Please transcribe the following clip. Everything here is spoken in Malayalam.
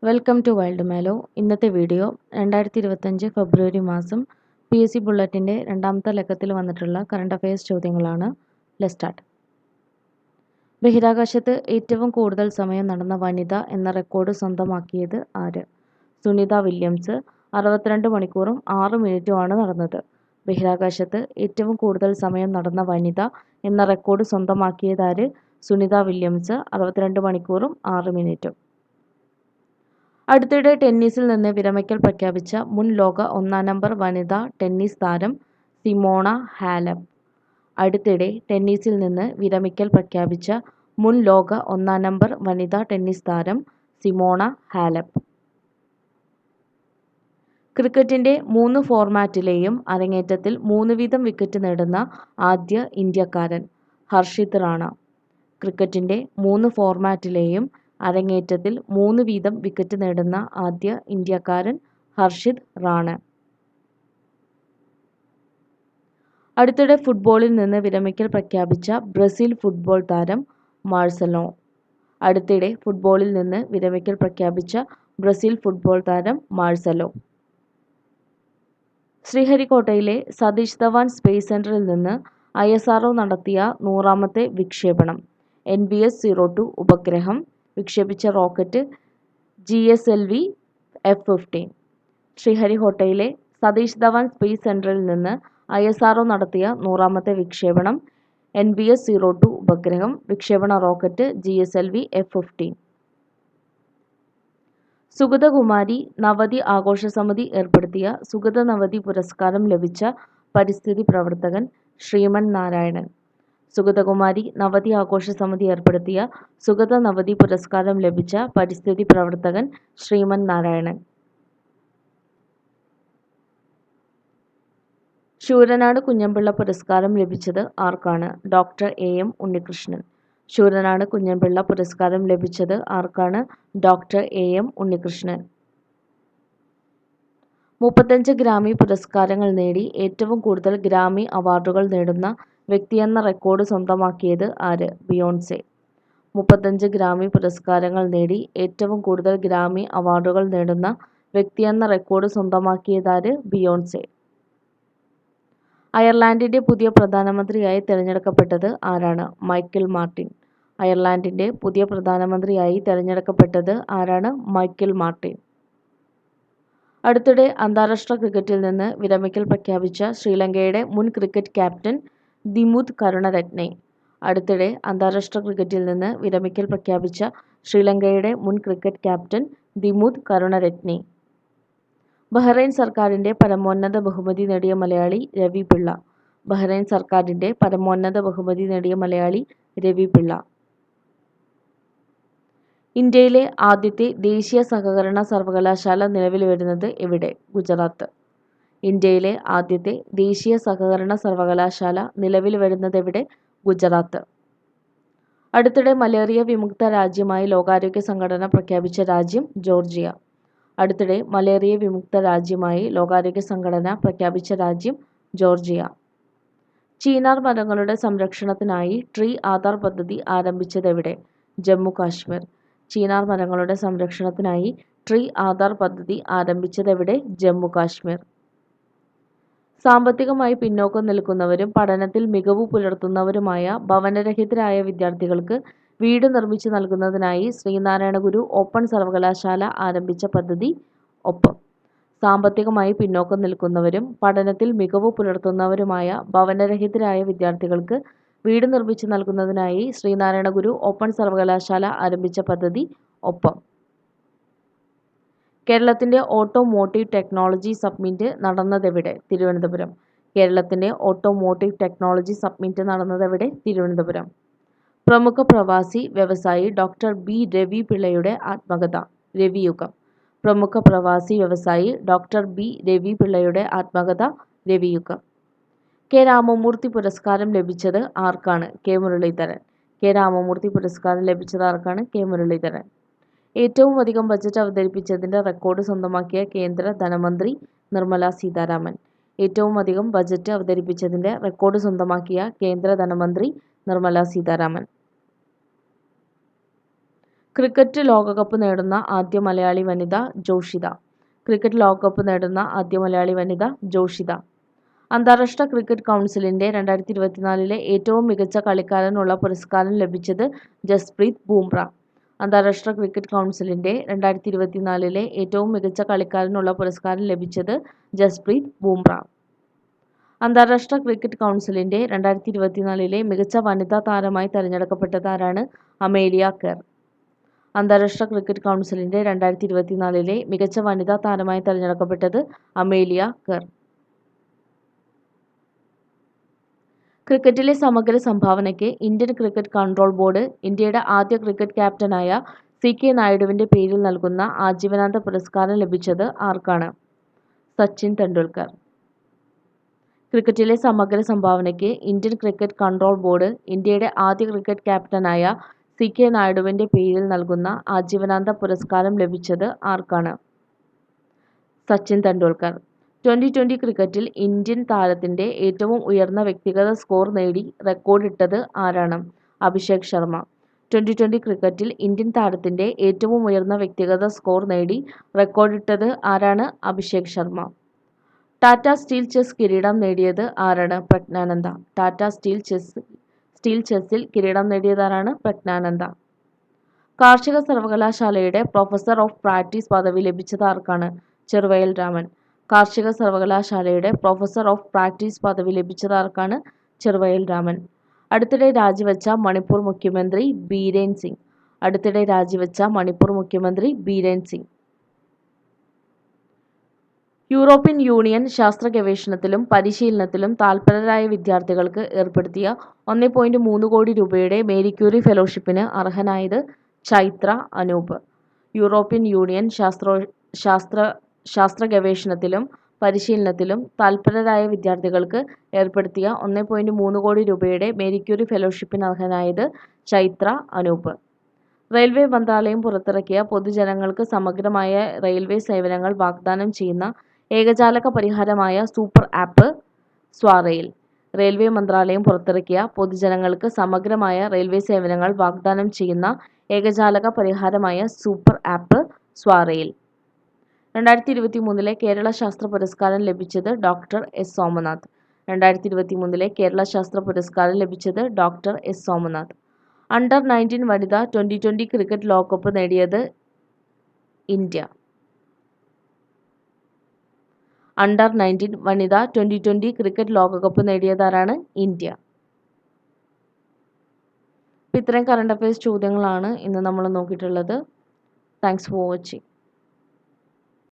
വെൽക്കം ടു വൈൽഡ് മാലോ. ഇന്നത്തെ വീഡിയോ 2025 ഫെബ്രുവരി മാസം PSC ബുള്ളറ്റിൻ്റെ രണ്ടാമത്തെ ലക്കത്തിൽ വന്നിട്ടുള്ള കറണ്ട് അഫയേഴ്സ് ചോദ്യങ്ങളാണ്. Let's start. ബഹിരാകാശത്ത് ഏറ്റവും കൂടുതൽ സമയം നടന്ന വനിത എന്ന റെക്കോർഡ് സ്വന്തമാക്കിയത് ആര്? സുനിത വില്യംസ്. 62 മണിക്കൂറും 6 മിനിറ്റുമാണ് നടന്നത്. ബഹിരാകാശത്ത് ഏറ്റവും കൂടുതൽ സമയം നടന്ന വനിത എന്ന റെക്കോർഡ് സ്വന്തമാക്കിയതാര്? സുനിത വില്യംസ്. 62 മണിക്കൂറും 6 മിനിറ്റും. അടുത്തിടെ ടെന്നീസിൽ നിന്ന് വിരമിക്കൽ പ്രഖ്യാപിച്ച മുൻ ലോക ഒന്നാം നമ്പർ വനിതാ ടെന്നീസ് താരം സിമോണ ഹാലെപ്പ്. അടുത്തിടെ ടെന്നീസിൽ നിന്ന് വിരമിക്കൽ പ്രഖ്യാപിച്ച മുൻ ലോക ഒന്നാം നമ്പർ വനിതാ ടെന്നീസ് താരം സിമോണ ഹാലെപ്പ്. ക്രിക്കറ്റിൻ്റെ 3 ഫോർമാറ്റിലെയും അരങ്ങേറ്റത്തിൽ 3 വീതം വിക്കറ്റ് നേടുന്ന ആദ്യ ഇന്ത്യക്കാരൻ ഹർഷിത് റാണ. ക്രിക്കറ്റിൻ്റെ 3 ഫോർമാറ്റിലെയും അരങ്ങേറ്റത്തിൽ 3 വീതം വിക്കറ്റ് നേടുന്ന ആദ്യ ഇന്ത്യക്കാരൻ ഹർഷിത് റാണ. അടുത്തിടെ ഫുട്ബോളിൽ നിന്ന് വിരമിക്കൽ പ്രഖ്യാപിച്ച ബ്രസീൽ ഫുട്ബോൾ താരം മാർസലോ. അടുത്തിടെ ഫുട്ബോളിൽ നിന്ന് വിരമിക്കൽ പ്രഖ്യാപിച്ച ബ്രസീൽ ഫുട്ബോൾ താരം മാർസലോ. ശ്രീഹരിക്കോട്ടയിലെ സതീഷ് ധവാൻ സ്പേസ് സെന്ററിൽ നിന്ന് ISRO നടത്തിയ 100ാമത്തെ വിക്ഷേപണം. NBS-02 ഉപഗ്രഹം വിക്ഷേപിച്ച റോക്കറ്റ് GSLV F-15. ശ്രീഹരിക്കോട്ടയിലെ സതീഷ് ധവാൻ സ്പേസ് സെന്ററിൽ നിന്ന് ISRO നടത്തിയ 100ാമത്തെ വിക്ഷേപണം. NBS-02 ഉപഗ്രഹം വിക്ഷേപണ റോക്കറ്റ് GSLV F-15. സുഗതകുമാരി നവതി ആഘോഷ സമിതി ഏർപ്പെടുത്തിയ സുഗത നവതി പുരസ്കാരം ലഭിച്ച പരിസ്ഥിതി പ്രവർത്തകൻ ശ്രീമൻ നാരായണൻ. സുഗതകുമാരി നവതി ആഘോഷ സമിതി ഏർപ്പെടുത്തിയ സുഗത നവതി പുരസ്കാരം ലഭിച്ച പരിസ്ഥിതി പ്രവർത്തകൻ ശ്രീമൻ നാരായണൻ. ശൂരനാട് കുഞ്ഞൻപിള്ള പുരസ്കാരം ലഭിച്ചത് ആർക്കാണ്? Doctor AM Unnikrishnan. ശൂരനാട് കുഞ്ഞൻപിള്ള പുരസ്കാരം ലഭിച്ചത് ആർക്കാണ്? Doctor AM Unnikrishnan. 35 ഗ്രാമി പുരസ്കാരങ്ങൾ നേടി ഏറ്റവും കൂടുതൽ ഗ്രാമി അവാർഡുകൾ നേടുന്ന വ്യക്തിയെന്ന റെക്കോർഡ് സ്വന്തമാക്കിയത് ആര്? ബിയോൺസെ. 35 ഗ്രാമി പുരസ്കാരങ്ങൾ നേടി ഏറ്റവും കൂടുതൽ ഗ്രാമി അവാർഡുകൾ നേടുന്ന വ്യക്തിയെന്ന റെക്കോർഡ് സ്വന്തമാക്കിയതാര്? ബിയോൺസെ. അയർലാൻഡിൻ്റെ പുതിയ പ്രധാനമന്ത്രിയായി തിരഞ്ഞെടുക്കപ്പെട്ടത് ആരാണ്? Michael Martin. അയർലാൻഡിൻ്റെ പുതിയ പ്രധാനമന്ത്രിയായി തിരഞ്ഞെടുക്കപ്പെട്ടത് ആരാണ്? Michael Martin. അടുത്തിടെ അന്താരാഷ്ട്ര ക്രിക്കറ്റിൽ നിന്ന് വിരമിക്കൽ പ്രഖ്യാപിച്ച ശ്രീലങ്കയുടെ മുൻ ക്രിക്കറ്റ് ക്യാപ്റ്റൻ ദിമുത് കരുണരത്നെ. അടുത്തിടെ അന്താരാഷ്ട്ര ക്രിക്കറ്റിൽ നിന്ന് വിരമിക്കൽ പ്രഖ്യാപിച്ച ശ്രീലങ്കയുടെ മുൻ cricket captain Dimuth Karunaratne. Bahrain സർക്കാരിൻ്റെ പരമോന്നത ബഹുമതി നേടിയ മലയാളി രവി പിള്ള. ബഹ്റൈൻ സർക്കാരിൻ്റെ പരമോന്നത ബഹുമതി നേടിയ മലയാളി രവി പിള്ള. ഇന്ത്യയിലെ ആദ്യത്തെ ദേശീയ സഹകരണ സർവകലാശാല നിലവിൽ വരുന്നത് എവിടെ? ഗുജറാത്ത്. ഇന്ത്യയിലെ ആദ്യത്തെ ദേശീയ സഹകരണ സർവകലാശാല നിലവിൽ വരുന്നതെവിടെ? ഗുജറാത്ത്. അടുത്തിടെ മലേറിയ വിമുക്ത രാജ്യമായി ലോകാരോഗ്യ സംഘടന പ്രഖ്യാപിച്ച രാജ്യം ജോർജിയ. അടുത്തിടെ മലേറിയ വിമുക്ത രാജ്യമായി ലോകാരോഗ്യ സംഘടന പ്രഖ്യാപിച്ച രാജ്യം ജോർജിയ. ചീനാർ മരങ്ങളുടെ സംരക്ഷണത്തിനായി ട്രീ ആധാർ പദ്ധതി ആരംഭിച്ചതെവിടെ? ജമ്മു കാശ്മീർ. ചീനാർ മരങ്ങളുടെ സംരക്ഷണത്തിനായി ട്രീ ആധാർ പദ്ധതി ആരംഭിച്ചതെവിടെ? ജമ്മു കാശ്മീർ. സാമ്പത്തികമായി പിന്നോക്കം നിൽക്കുന്നവരും പഠനത്തിൽ മികവു പുലർത്തുന്നവരുമായ ഭവനരഹിതരായ വിദ്യാർത്ഥികൾക്ക് വീട് നിർമ്മിച്ചു നൽകുന്നതിനായി ശ്രീനാരായണ ഗുരു ഓപ്പൺ സർവകലാശാല ആരംഭിച്ച പദ്ധതി ഒപ്പം. സാമ്പത്തികമായി പിന്നോക്കം നിൽക്കുന്നവരും പഠനത്തിൽ മികവു പുലർത്തുന്നവരുമായ ഭവനരഹിതരായ വിദ്യാർത്ഥികൾക്ക് വീട് നിർമ്മിച്ചു നൽകുന്നതിനായി ശ്രീനാരായണ ഗുരു ഓപ്പൺ സർവകലാശാല ആരംഭിച്ച പദ്ധതി ഒപ്പം. കേരളത്തിൻ്റെ ഓട്ടോമോട്ടീവ് ടെക്നോളജി സബ്മിറ്റ് നടന്നതെവിടെ? തിരുവനന്തപുരം. കേരളത്തിൻ്റെ ഓട്ടോമോട്ടീവ് ടെക്നോളജി സബ്മിറ്റ് നടന്നതെവിടെ? തിരുവനന്തപുരം. പ്രമുഖ പ്രവാസി വ്യവസായി ഡോക്ടർ B രവി പിള്ളയുടെ ആത്മകഥ രവിയുഗം. പ്രമുഖ പ്രവാസി വ്യവസായി ഡോക്ടർ B രവി പിള്ളയുടെ ആത്മകഥ രവിയുഗം. കെ രാമമൂർത്തി പുരസ്കാരം ലഭിച്ചത് ആർക്കാണ്? കെ മുരളീധരൻ. കെ രാമമൂർത്തി പുരസ്കാരം ലഭിച്ചത് ആർക്കാണ്? കെ മുരളീധരൻ. ഏറ്റവും അധികം ബജറ്റ് അവതരിപ്പിച്ചതിൻ്റെ റെക്കോർഡ് സ്വന്തമാക്കിയ കേന്ദ്ര ധനമന്ത്രി നിർമ്മല സീതാരാമൻ. ഏറ്റവും അധികം ബജറ്റ് അവതരിപ്പിച്ചതിൻ്റെ റെക്കോർഡ് സ്വന്തമാക്കിയ കേന്ദ്ര ധനമന്ത്രി നിർമ്മല സീതാരാമൻ. ക്രിക്കറ്റ് ലോകകപ്പ് നേടുന്ന ആദ്യ മലയാളി വനിത ജോഷിത. ക്രിക്കറ്റ് ലോകകപ്പ് നേടുന്ന ആദ്യ മലയാളി വനിത ജോഷിത. അന്താരാഷ്ട്ര ക്രിക്കറ്റ് കൗൺസിലിന്റെ 2024 ഏറ്റവും മികച്ച കളിക്കാരനുള്ള പുരസ്കാരം ലഭിച്ചത് ജസ്പ്രീത് ബുംറ. അന്താരാഷ്ട്ര ക്രിക്കറ്റ് കൗൺസിലിന്റെ 2024 ഏറ്റവും മികച്ച കളിക്കാരനുള്ള പുരസ്കാരം ലഭിച്ചത് ജസ്പ്രീത് ബുംറ. അന്താരാഷ്ട്ര ക്രിക്കറ്റ് കൗൺസിലിന്റെ 2024 മികച്ച വനിതാ താരമായി തെരഞ്ഞെടുക്കപ്പെട്ടത് ആരാണ്? Amelia Kerr. അന്താരാഷ്ട്ര ക്രിക്കറ്റ് കൗൺസിലിന്റെ 2024 മികച്ച വനിതാ താരമായി തെരഞ്ഞെടുക്കപ്പെട്ടത് അമേലിയ കെർ. ക്രിക്കറ്റിലെ സമഗ്ര സംഭാവനയ്ക്ക് ഇന്ത്യൻ ക്രിക്കറ്റ് കൺട്രോൾ ബോർഡ് ഇന്ത്യയുടെ ആദ്യ ക്രിക്കറ്റ് ക്യാപ്റ്റനായ CK നായിഡുവിന്റെ പേരിൽ നൽകുന്ന ആജീവനാന്ത പുരസ്കാരം ലഭിച്ചത് ആർക്കാണ്? സച്ചിൻ തെണ്ടുൽക്കർ. ക്രിക്കറ്റിലെ സമഗ്ര സംഭാവനയ്ക്ക് ഇന്ത്യൻ ക്രിക്കറ്റ് കൺട്രോൾ ബോർഡ് ഇന്ത്യയുടെ ആദ്യ ക്രിക്കറ്റ് ക്യാപ്റ്റനായ CK നായിഡുവിന്റെ പേരിൽ നൽകുന്ന ആജീവനാന്ത പുരസ്കാരം ലഭിച്ചത് ആർക്കാണ്? സച്ചിൻ തെണ്ടുൽക്കർ. 2020 ക്രിക്കറ്റിൽ ഇന്ത്യൻ താരത്തിന്റെ ഏറ്റവും ഉയർന്ന വ്യക്തിഗത സ്കോർ നേടി റെക്കോർഡിട്ടത് ആരാണ്? അഭിഷേക് ശർമ്മ. 2020 ക്രിക്കറ്റിൽ ഇന്ത്യൻ താരത്തിന്റെ ഏറ്റവും ഉയർന്ന വ്യക്തിഗത സ്കോർ നേടി റെക്കോർഡിട്ടത് ആരാണ്? അഭിഷേക് ശർമ്മ. ടാറ്റ സ്റ്റീൽ ചെസ് കിരീടം നേടിയത് ആരാണ്? പ്രജ്ഞാനന്ദ. ടാറ്റ സ്റ്റീൽ ചെസ്സിൽ കിരീടം നേടിയതാരാണ്? പ്രജ്ഞാനന്ദ. കാർഷിക സർവകലാശാലയുടെ പ്രൊഫസർ ഓഫ് പ്രാക്ടീസ് പദവി ലഭിച്ചത് ആർക്കാണ്? ചെറുവയൽ രാമൻ. കാർഷിക സർവകലാശാലയുടെ പ്രൊഫസർ ഓഫ് പ്രാക്ടീസ് പദവി ലഭിച്ചത് ആർക്കാണ്? ചെറുവയൽ രാമൻ. അടുത്തിടെ രാജിവെച്ച മണിപ്പൂർ മുഖ്യമന്ത്രി ബീരേൻ സിംഗ്. അടുത്തിടെ രാജിവെച്ച മണിപ്പൂർ മുഖ്യമന്ത്രി ബീരേൻ സിംഗ്. യൂറോപ്യൻ യൂണിയൻ ശാസ്ത്ര ഗവേഷണത്തിലും പരിശീലനത്തിലും തൽപരരായ വിദ്യാർത്ഥികൾക്ക് ഏർപ്പെടുത്തിയ 1.3 കോടി രൂപയുടെ മേരി ക്യൂറി ഫെലോഷിപ്പിന് അർഹനായത് ചൈത്ര അനൂപ്. യൂറോപ്യൻ യൂണിയൻ ശാസ്ത്ര ഗവേഷണത്തിലും പരിശീലനത്തിലും തൽപരരായ വിദ്യാർത്ഥികൾക്ക് ഏർപ്പെടുത്തിയ 1.3 കോടി രൂപയുടെ മേരി ക്യൂറി ഫെലോഷിപ്പിന് അർഹനായത് ചൈത്ര അനൂപ്. റെയിൽവേ മന്ത്രാലയം പുറത്തിറക്കിയ പൊതുജനങ്ങൾക്ക് സമഗ്രമായ റെയിൽവേ സേവനങ്ങൾ വാഗ്ദാനം ചെയ്യുന്ന ഏകജാലക പരിഹാരമായ സൂപ്പർ ആപ്പ് സ്വാറെയിൽ. റെയിൽവേ മന്ത്രാലയം പുറത്തിറക്കിയ പൊതുജനങ്ങൾക്ക് സമഗ്രമായ റെയിൽവേ സേവനങ്ങൾ വാഗ്ദാനം ചെയ്യുന്ന ഏകജാലക പരിഹാരമായ സൂപ്പർ ആപ്പ് സ്വാറെയിൽ. 2023 കേരള ശാസ്ത്ര പുരസ്കാരം ലഭിച്ചത് ഡോക്ടർ എസ് സോമനാഥ്. 2023 കേരള ശാസ്ത്ര പുരസ്കാരം ലഭിച്ചത് ഡോക്ടർ എസ് സോമനാഥ്. അണ്ടർ 19 വനിതാ 2020 ക്രിക്കറ്റ് ലോകകപ്പ് നേടിയത് ഇന്ത്യ. അണ്ടർ 19 വനിതാ 2020 ക്രിക്കറ്റ് ലോകകപ്പ് നേടിയതാരാണ്? ഇന്ത്യ. ഇത്രയും കറണ്ട് അഫയേഴ്സ് ചോദ്യങ്ങളാണ് ഇന്ന് നമ്മൾ നോക്കിയിട്ടുള്ളത്. Thanks for watching.